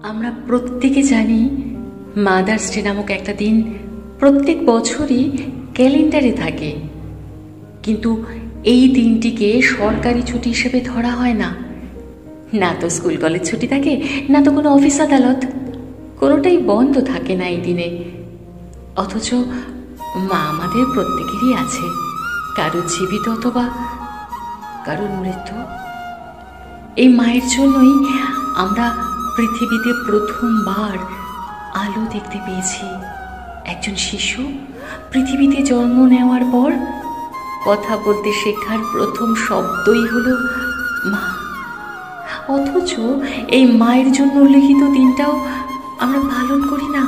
আমরা প্রত্যেকে জানি মাদার্স ডে নামক একটা দিন প্রত্যেক বছরই ক্যালেন্ডারে থাকে, কিন্তু এই দিনটিকে সরকারি ছুটি হিসেবে ধরা হয় না। না তো স্কুল কলেজ ছুটি থাকে, না তো কোনো অফিস আদালত, কোনোটাই বন্ধ থাকে না এই দিনে। অথচ মা আমাদের প্রত্যেকেরই আছে, কারোর জীবিত অথবা কারোর মৃত্যু। এই মায়ের জন্যই আমরা পৃথিবীতে প্রথমবার আলো দেখতে পেয়েছি। একজন শিশু পৃথিবীতে জন্ম নেওয়ার পর কথা বলতে শেখার প্রথম শব্দই হলো মা। অথচ এই মায়ের জন্য উল্লিখিত দিনটাও আমরা পালন করি না।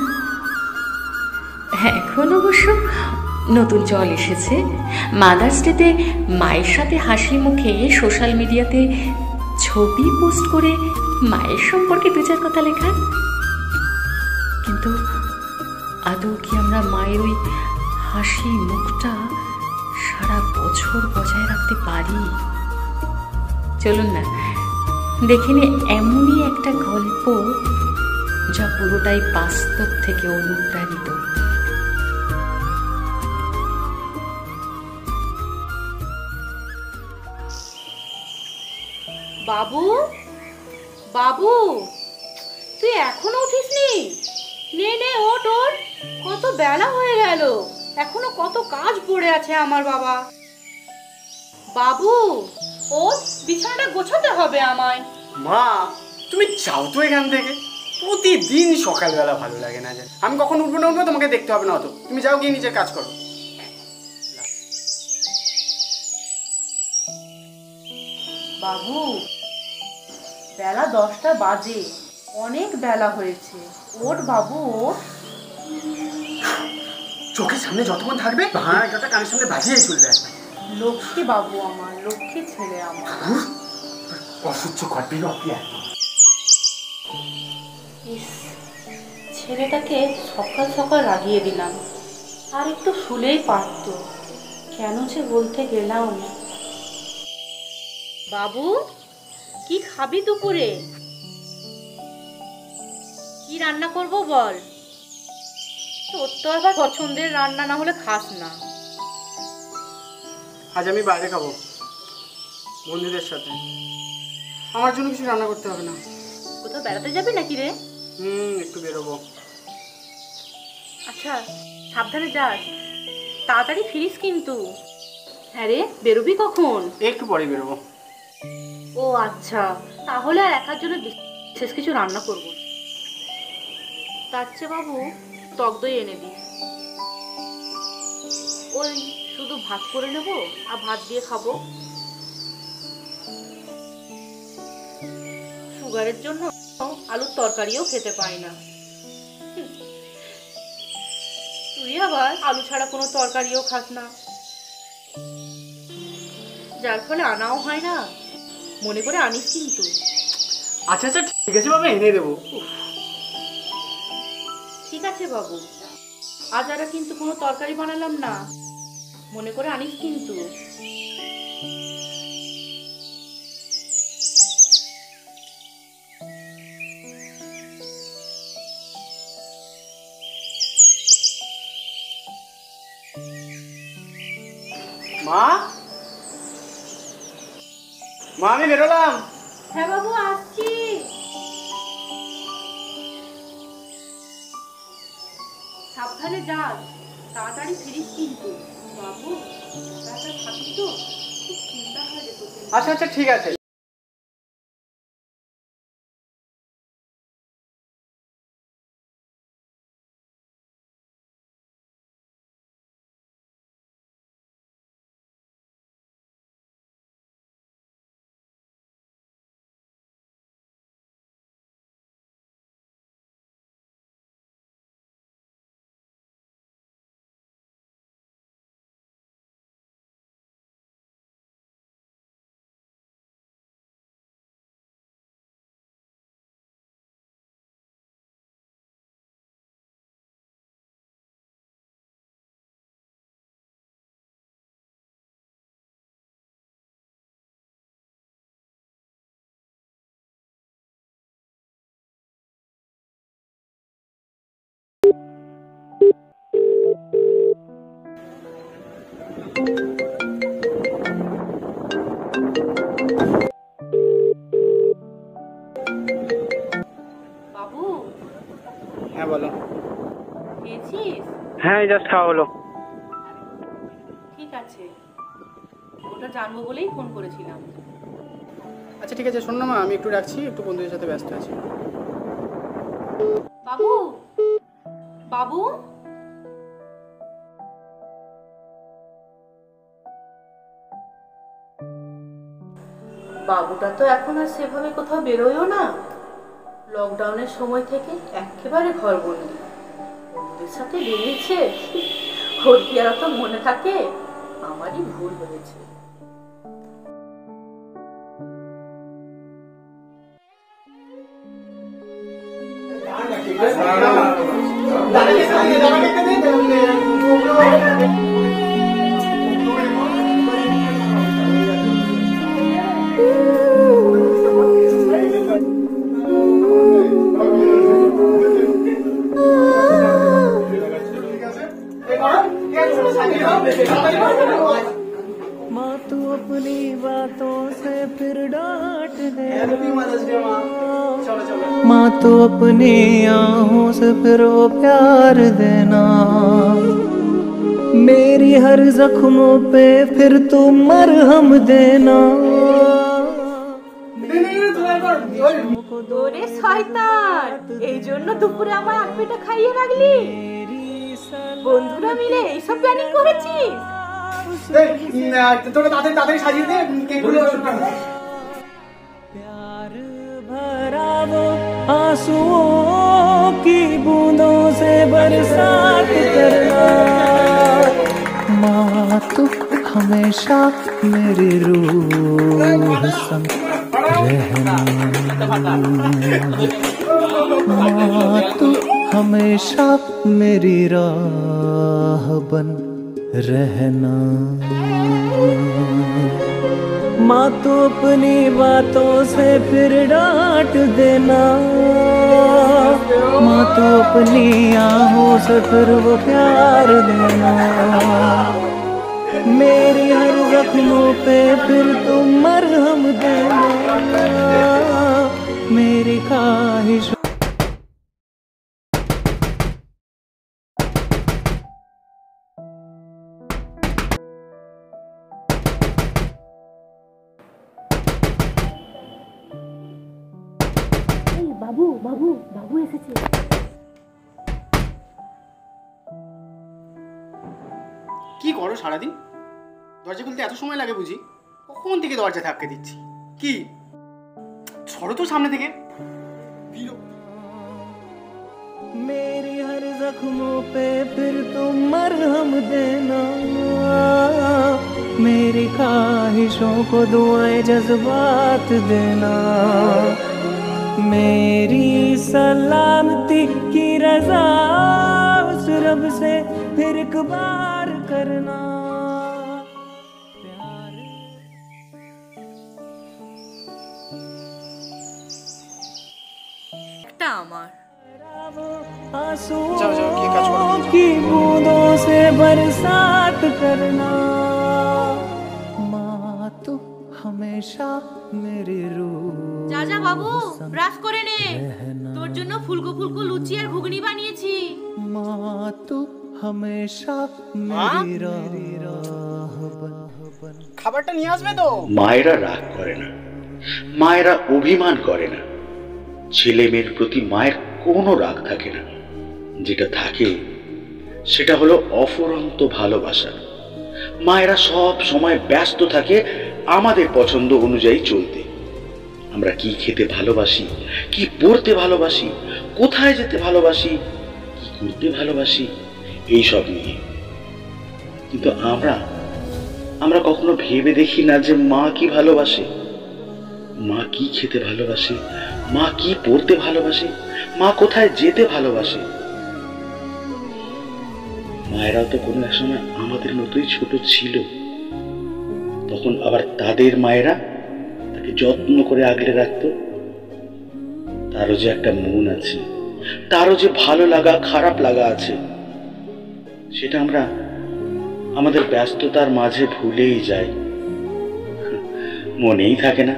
এখন অবশ্য নতুন চল এসেছে, মাদার্স ডেতে মায়ের সাথে হাসি মুখে সোশ্যাল মিডিয়াতে ছবি পোস্ট করে মায়ের সম্পর্কে দু চার কথা লেখা। কিন্তু আদৌ কি আমরা মায়ের ওই হাসি মুখটা সারা বছর বজায় রাখতে পারি? চলুন না দেখে নে এমনই একটা গল্প যা পুরোটাই বাস্তব থেকে অনুপ্রাণিত। বাবু, বাবু, তুই এখনো উঠিসনি? নে নে, ওঠ ওঠ, কত বেলা হয়ে গেল, এখনো কত কাজ পড়ে আছে আমার। বাবা, বাবু ওঠ, বিছানাটা গোছাতে হবে আমায়। মা, তুমি যাও তো এখান থেকে। প্রতিদিন সকালবেলা ভালো লাগে না যে আমি কখন উঠবো না উঠবো তোমাকে দেখতে হবে না অত। তুমি যাও গিয়ে নিজের কাজ করো। বাবু, বেলা 10টা বাজে, অনেক বেলা হয়েছে। ওঠ বাবু, ওঠ। চোখের সামনে যতক্ষণ থাকবে ভাঙা একটা কানের সামনে বাজিয়ে চলে আসবে। লক্ষ্মী বাবু আমার, লক্ষ্মী ছেলে আমার। অসহ্য করবি ছেলেটাকে সকাল সকাল লাগিয়ে দিলাম, আর একটু শুলেই পারত, কেন যে বলতে গেলাম। বাবু, কি খাবি দুপুরে? কি রান্না করব বল? তোর তো আবার পছন্দের রান্না না হলে খাস না। আজ আমি বাইরে খাবো বন্ধুদের সাথে, আমার জন্য কিছু রান্না করতে হবে না। কোথাও বেড়াতে যাবি নাকি রে? একটু বেরোবো। আচ্ছা, সাবধানে যাস, তাড়াতাড়ি ফিরিস কিন্তু। হ্যাঁ রে, বেরোবি কখন? একটু পরে বেরোবো। ও আচ্ছা, তাহলে আর একার জন্য বিশেষ কিছু রান্না করব। তার চেয়ে বাবু টক দই এনে দিস। ওই শুধু ভাত করে নেব আর ভাত দিয়ে খাবো। সুগারের জন্য আলুর তরকারিও খেতে পাই না। তুই আবার আলু ছাড়া কোনো তরকারিও খাস না, যার ফলে আনাও হয় না। মনে করে আনিস কিন্তু। আচ্ছা আচ্ছা, ঠিক আছে বাবা, এনে দেবো। ঠিক আছে বাবু, আজ আর কিন্তু কোনো তরকারি বানালাম না, মনে করে আনিস কিন্তু। মা, মা, আমি বেরোলাম। হ্যাঁ বাবু, আসছি। সাবধানে যাস, তাড়াতাড়ি ফিরিস কিন্তু। বাবু, থাকিস তো, খুব চিন্তা হয়ে যেত। আচ্ছা আচ্ছা, ঠিক আছে। বলো। খেয়েছিস? হ্যাঁ, জাস্ট খাওয়া হলো। ঠিক আছে, ওটা জানবো বলেই ফোন করেছিলাম। আচ্ছা ঠিক আছে, শোন না মা, আমি একটু রাখছি, একটু বন্ধুদের সাথে ব্যস্ত আছি। বাবু, বাবু, বাবুটা তো এখন আর সেভাবে কোথাও বেরোয়ও না। লকডাউনের সময় থেকে একেবারে ঘরবন্দি। বন্ধুদের সাথে বেরিয়েছে, ওর কি আর অত মনে থাকে? আমারই ভুল হয়েছে। माँ तू अपनी बातों से फिर डांट दे, माँ तू अपनी आहों से फिर वो प्यार देना, मेरी हर जख्मों पे फिर तू मरहम देना। ওরে শয়তান, এই জন্য দুপুরে আমার আটপিটা খাইয়ে রাখলি? বন্ধুরা মিলে এইসব প্ল্যানিং করেছিস? তোরা তাড়াতাড়ি সাজিয়ে দে কেকগুলো। प्यार भरा वो आंसुओं की बूंदों से बरसात करना, माँ तू हमेशा मेरी रूह संग रहना, माँ तू हमेशा मेरी राह बन रहना। माँ तो अपनी बातों से फिर डांट देना, माँ तो अपनी आहों से फिर वो प्यार देना, मेरी हर जख्मों पे फिर तुम मरहम देना, मेरी ख्वाहिश। বাবু, বাবু, বাবু এসেছে। কি করো সারাদিন? দরজা খুলতে এত সময় লাগে বুঝি? কখন থেকে দরজা ধাক্কা দিচ্ছি? কি সরো তো সামনে থেকে। मेरी हर जख्मों पे फिर तुम मरहम देना, मेरी ख्वाहिशों को दुआएं जज्बात देना, मेरी सलामती की रजा उस रब से फिर एक बार करना। একটা আমার आंसुओं की बूंदों से बरसात करना, माँ तू हमेशा मेरी रूह। যা যা বাবু, ব্রাশ করে নে, তোর জন্য ফুলকো ফুলকো লুচি আর ঘুগনি বানিয়েছি। माँ तू हमेशा मेरी राह बन। খাবারটা নিয়ে আসবে তো? মায়েরা রাগ করে না, মায়েরা অভিমান করে না, ছেলে মেয়ের প্রতি মায়ের কোনো রাগ থাকে না। যেটা থাকে সেটা হলো অফুরন্ত ভালোবাসা। মায়েরা সব সময় ব্যস্ত থাকে আমাদের পছন্দ অনুযায়ী চলতে। আমরা কি খেতে ভালোবাসি, কি পড়তে ভালোবাসি, কোথায় যেতে ভালোবাসি, কি করতে ভালোবাসি, এই সব নিয়ে। কিন্তু আমরা কখনো ভেবে দেখি না যে মা কি ভালোবাসে, মা কি খেতে ভালোবাসে, মা কি পড়তে ভালোবাসে, মা কোথায় যেতে ভালোবাসে। মায়েরাও তো কোনো এক সময় আমাদের মতোই ছোট ছিল, তখন আবার তাদের মায়েরা তাকে যত্ন করে আগলে রাখতো। তারও যে একটা মন আছে, তারও যে ভালো লাগা খারাপ লাগা আছে, সেটা আমরা আমাদের ব্যস্ততার মাঝে ভুলেই যাই, মনেই থাকে না,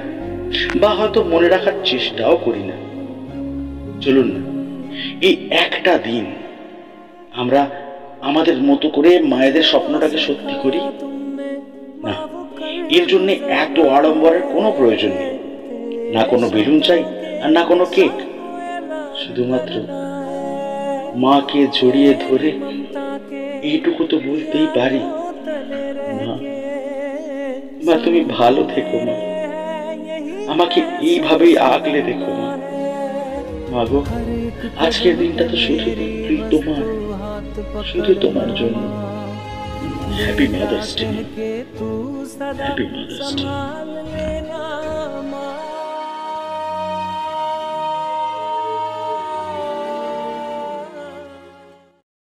বা হয়তো মনে রাখার চেষ্টাও করি না। চলুন না এই একটা দিন আমরা আমাদের মতো করে মায়েদের স্বপ্নটাকে সত্যি করি না। এর জন্য এত আড়ম্বরের কোনো প্রয়োজন নেই। না কোনো বেলুন চাই আর না কোনো কেক, শুধুমাত্র মাকে জড়িয়ে ধরে এইটুকু তো বলতেই পারি, মা, মা তুমি ভালো থেকো মা, আমাকে এইভাবেই আগলে দেখো মা। মাগো, আজকের দিনটা তো শুধু তোমার, শুধু তোমার জন্য। Happy mother's day, happy mother's day.